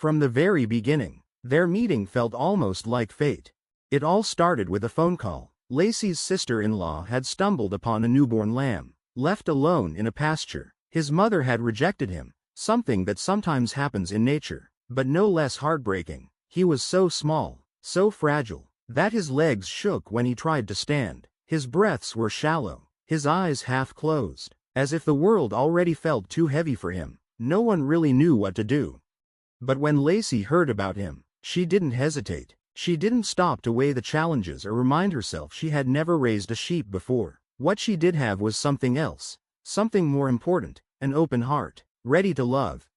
From the very beginning, their meeting felt almost like fate. It all started with a phone call. Lacey's sister-in-law had stumbled upon a newborn lamb, left alone in a pasture. His mother had rejected him, something that sometimes happens in nature, but no less heartbreaking. He was so small, so fragile, that his legs shook when he tried to stand. His breaths were shallow, his eyes half closed, as if the world already felt too heavy for him. No one really knew what to do. But when Lacey heard about him, she didn't hesitate. She didn't stop to weigh the challenges or remind herself she had never raised a sheep before. What she did have was something else, something more important, an open heart, ready to love.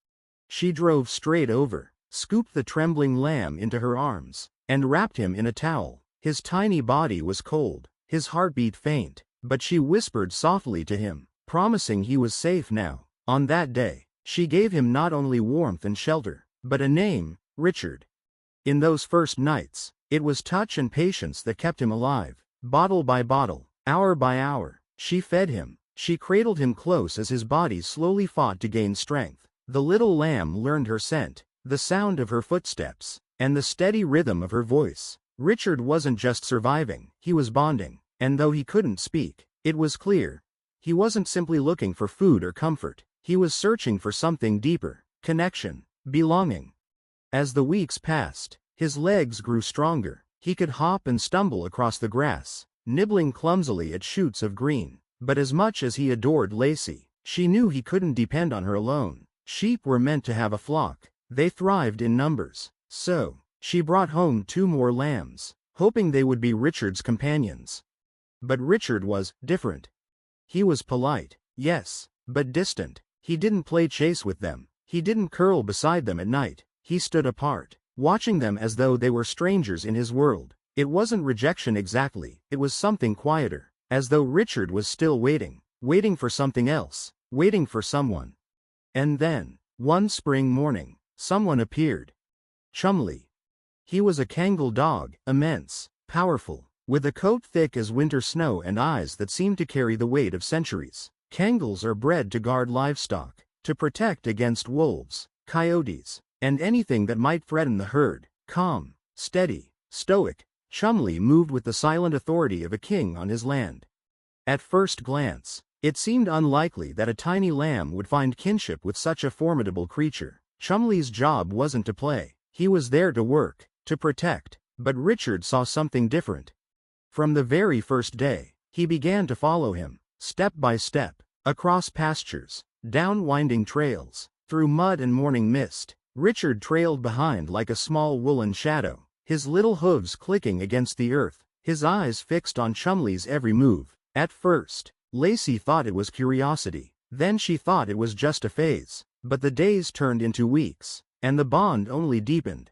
She drove straight over, scooped the trembling lamb into her arms, and wrapped him in a towel. His tiny body was cold, his heartbeat faint, but she whispered softly to him, promising he was safe now. On that day, she gave him not only warmth and shelter, but a name, Richard. In those first nights, it was touch and patience that kept him alive. Bottle by bottle, hour by hour, she fed him. She cradled him close as his body slowly fought to gain strength. The little lamb learned her scent, the sound of her footsteps, and the steady rhythm of her voice. Richard wasn't just surviving, he was bonding. And though he couldn't speak, it was clear. He wasn't simply looking for food or comfort. He was searching for something deeper, connection, belonging. As the weeks passed, his legs grew stronger. He could hop and stumble across the grass, nibbling clumsily at shoots of green. But as much as he adored Lacey, she knew he couldn't depend on her alone. Sheep were meant to have a flock. They thrived in numbers. So, she brought home 2 more lambs, hoping they would be Richard's companions. But Richard was different. He was polite, yes, but distant. He didn't play chase with them. He didn't curl beside them at night. He stood apart, watching them as though they were strangers in his world. It wasn't rejection exactly, it was something quieter, as though Richard was still waiting, waiting for something else, waiting for someone. And then, one spring morning, someone appeared. Chumley. He was a Kangal dog, immense, powerful, with a coat thick as winter snow and eyes that seemed to carry the weight of centuries. Kangals are bred to guard livestock, to protect against wolves, coyotes, and anything that might threaten the herd. Calm, steady, stoic, Chumley moved with the silent authority of a king on his land. At first glance, it seemed unlikely that a tiny lamb would find kinship with such a formidable creature. Chumley's job wasn't to play, he was there to work, to protect. But Richard saw something different. From the very first day, he began to follow him, step by step, across pastures, down winding trails, through mud and morning mist. Richard trailed behind like a small woolen shadow, his little hooves clicking against the earth, his eyes fixed on Chumley's every move. At first, Lacey thought it was curiosity, then she thought it was just a phase. But the days turned into weeks, and the bond only deepened.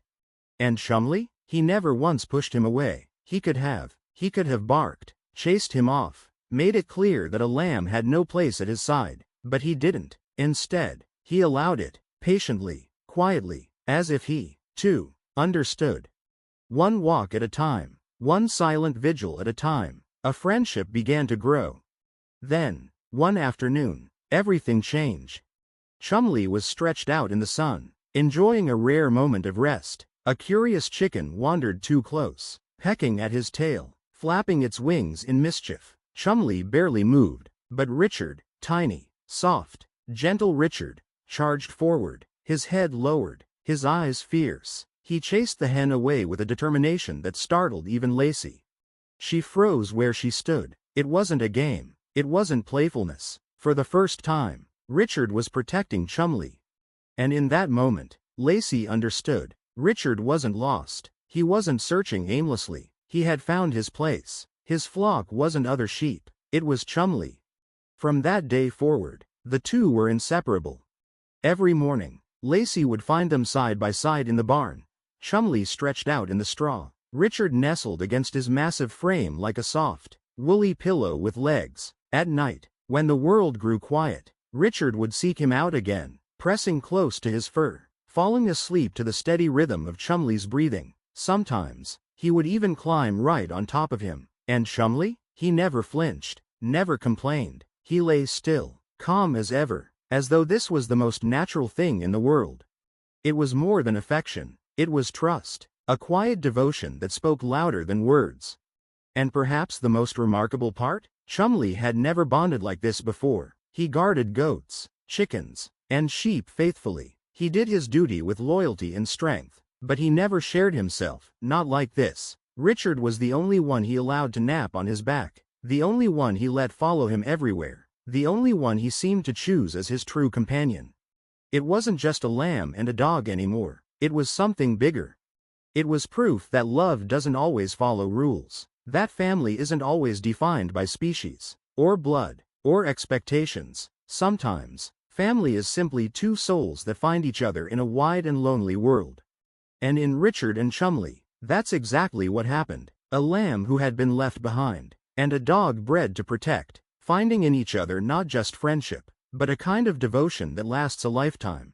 And Chumley? He never once pushed him away. He could have barked, chased him off, made it clear that a lamb had no place at his side. But he didn't. Instead, he allowed it, patiently, quietly, as if he, too, understood. One walk at a time, one silent vigil at a time, a friendship began to grow. Then, one afternoon, everything changed. Chumley was stretched out in the sun, enjoying a rare moment of rest. A curious chicken wandered too close, pecking at his tail, flapping its wings in mischief. Chumley barely moved, but Richard, tiny, soft, gentle Richard, charged forward, his head lowered, his eyes fierce. He chased the hen away with a determination that startled even Lacey. She froze where she stood. It wasn't a game. It wasn't playfulness. For the first time, Richard was protecting Chumley. And in that moment, Lacey understood. Richard wasn't lost. He wasn't searching aimlessly. He had found his place. His flock wasn't other sheep. It was Chumley. From that day forward, the two were inseparable. Every morning, Lacey would find them side by side in the barn. Chumley stretched out in the straw. Richard nestled against his massive frame like a soft, woolly pillow with legs. At night, when the world grew quiet, Richard would seek him out again, pressing close to his fur, falling asleep to the steady rhythm of Chumley's breathing. Sometimes, he would even climb right on top of him. And Chumley? He never flinched, never complained. He lay still, calm as ever, as though this was the most natural thing in the world. It was more than affection, it was trust, a quiet devotion that spoke louder than words. And perhaps the most remarkable part? Chumley had never bonded like this before. He guarded goats, chickens, and sheep faithfully. He did his duty with loyalty and strength, but he never shared himself, not like this. Richard was the only one he allowed to nap on his back, the only one he let follow him everywhere, the only one he seemed to choose as his true companion. It wasn't just a lamb and a dog anymore, it was something bigger. It was proof that love doesn't always follow rules, that family isn't always defined by species, or blood, or expectations. Sometimes, family is simply two souls that find each other in a wide and lonely world. And in Richard and Chumley, that's exactly what happened. A lamb who had been left behind, and a dog bred to protect, finding in each other not just friendship, but a kind of devotion that lasts a lifetime.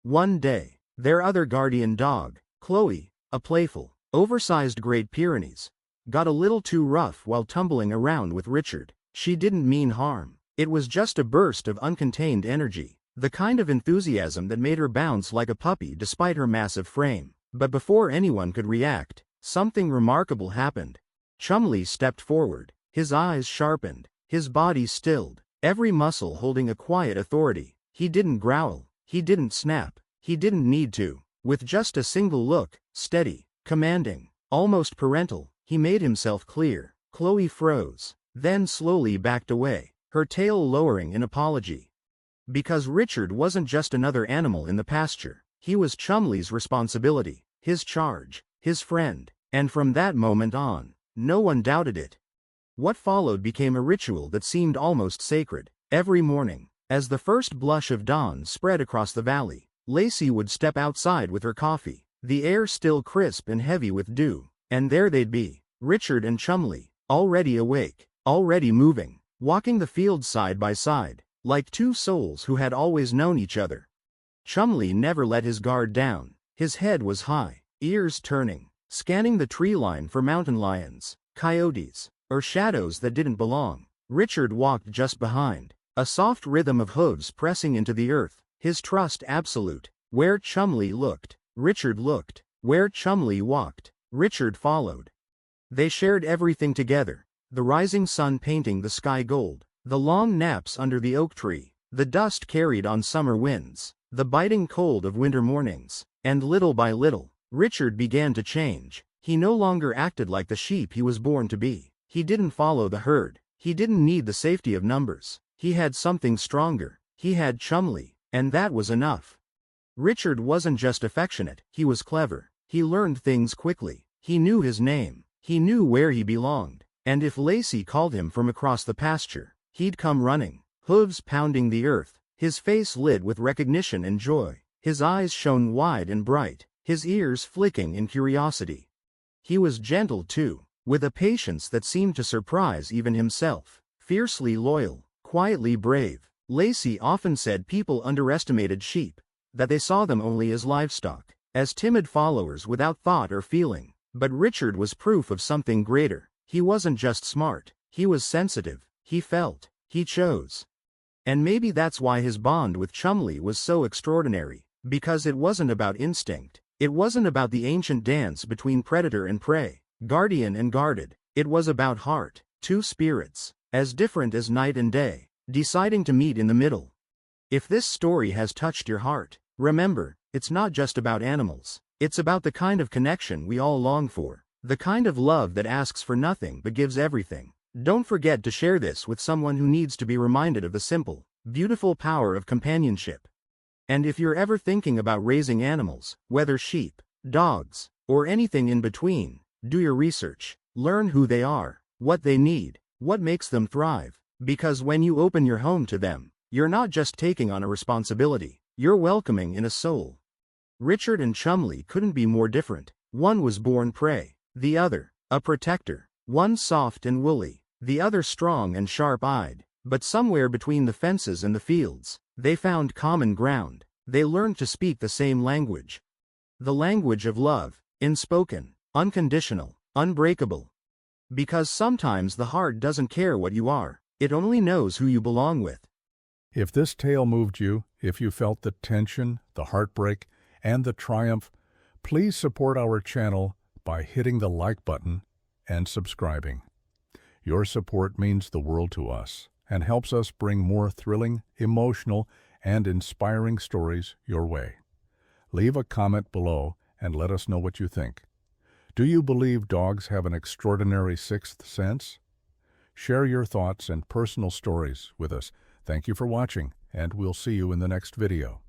One day, their other guardian dog, Chloe, a playful, oversized Great Pyrenees, got a little too rough while tumbling around with Richard. She didn't mean harm. It was just a burst of uncontained energy, the kind of enthusiasm that made her bounce like a puppy despite her massive frame. But before anyone could react, something remarkable happened. Chumley stepped forward, his eyes sharpened, his body stilled, every muscle holding a quiet authority. He didn't growl, he didn't snap, he didn't need to. With just a single look, steady, commanding, almost parental, he made himself clear. Chloe froze, then slowly backed away, her tail lowering in apology. Because Richard wasn't just another animal in the pasture, he was Chumley's responsibility, his charge, his friend, and from that moment on, no one doubted it. What followed became a ritual that seemed almost sacred. Every morning, as the first blush of dawn spread across the valley, Lacey would step outside with her coffee, the air still crisp and heavy with dew, and there they'd be, Richard and Chumley, already awake, already moving, walking the fields side by side, like two souls who had always known each other. Chumley never let his guard down. His head was high, ears turning, scanning the tree line for mountain lions, coyotes, or shadows that didn't belong. Richard walked just behind, a soft rhythm of hooves pressing into the earth, his trust absolute. Where Chumley looked, Richard looked. Where Chumley walked, Richard followed. They shared everything together, the rising sun painting the sky gold, the long naps under the oak tree, the dust carried on summer winds, the biting cold of winter mornings. And little by little, Richard began to change. He no longer acted like the sheep he was born to be. He didn't follow the herd. He didn't need the safety of numbers. He had something stronger. He had Chumley, and that was enough. Richard wasn't just affectionate, he was clever. He learned things quickly. He knew his name. He knew where he belonged. And if Lacey called him from across the pasture, he'd come running, hooves pounding the earth, his face lit with recognition and joy. His eyes shone wide and bright, his ears flicking in curiosity. He was gentle too, with a patience that seemed to surprise even himself. Fiercely loyal, quietly brave. Lacey often said people underestimated sheep, that they saw them only as livestock, as timid followers without thought or feeling. But Richard was proof of something greater. He wasn't just smart, he was sensitive, he felt, he chose. And maybe that's why his bond with Chumley was so extraordinary. Because it wasn't about instinct. It wasn't about the ancient dance between predator and prey, guardian and guarded. It was about heart, two spirits, as different as night and day, deciding to meet in the middle. If this story has touched your heart, remember, it's not just about animals. It's about the kind of connection we all long for, the kind of love that asks for nothing but gives everything. Don't forget to share this with someone who needs to be reminded of the simple, beautiful power of companionship. And if you're ever thinking about raising animals, whether sheep, dogs, or anything in between, do your research. Learn who they are, what they need, what makes them thrive. Because when you open your home to them, you're not just taking on a responsibility, you're welcoming in a soul. Richard and Chumley couldn't be more different. One was born prey, the other, a protector. One soft and woolly, the other strong and sharp-eyed. But somewhere between the fences and the fields, they found common ground. They learned to speak the same language. The language of love, unspoken, unconditional, unbreakable. Because sometimes the heart doesn't care what you are, it only knows who you belong with. If this tale moved you, if you felt the tension, the heartbreak, and the triumph, please support our channel by hitting the like button and subscribing. Your support means the world to us and helps us bring more thrilling, emotional, and inspiring stories your way. Leave a comment below and let us know what you think. Do you believe dogs have an extraordinary sixth sense? Share your thoughts and personal stories with us. Thank you for watching, and we'll see you in the next video.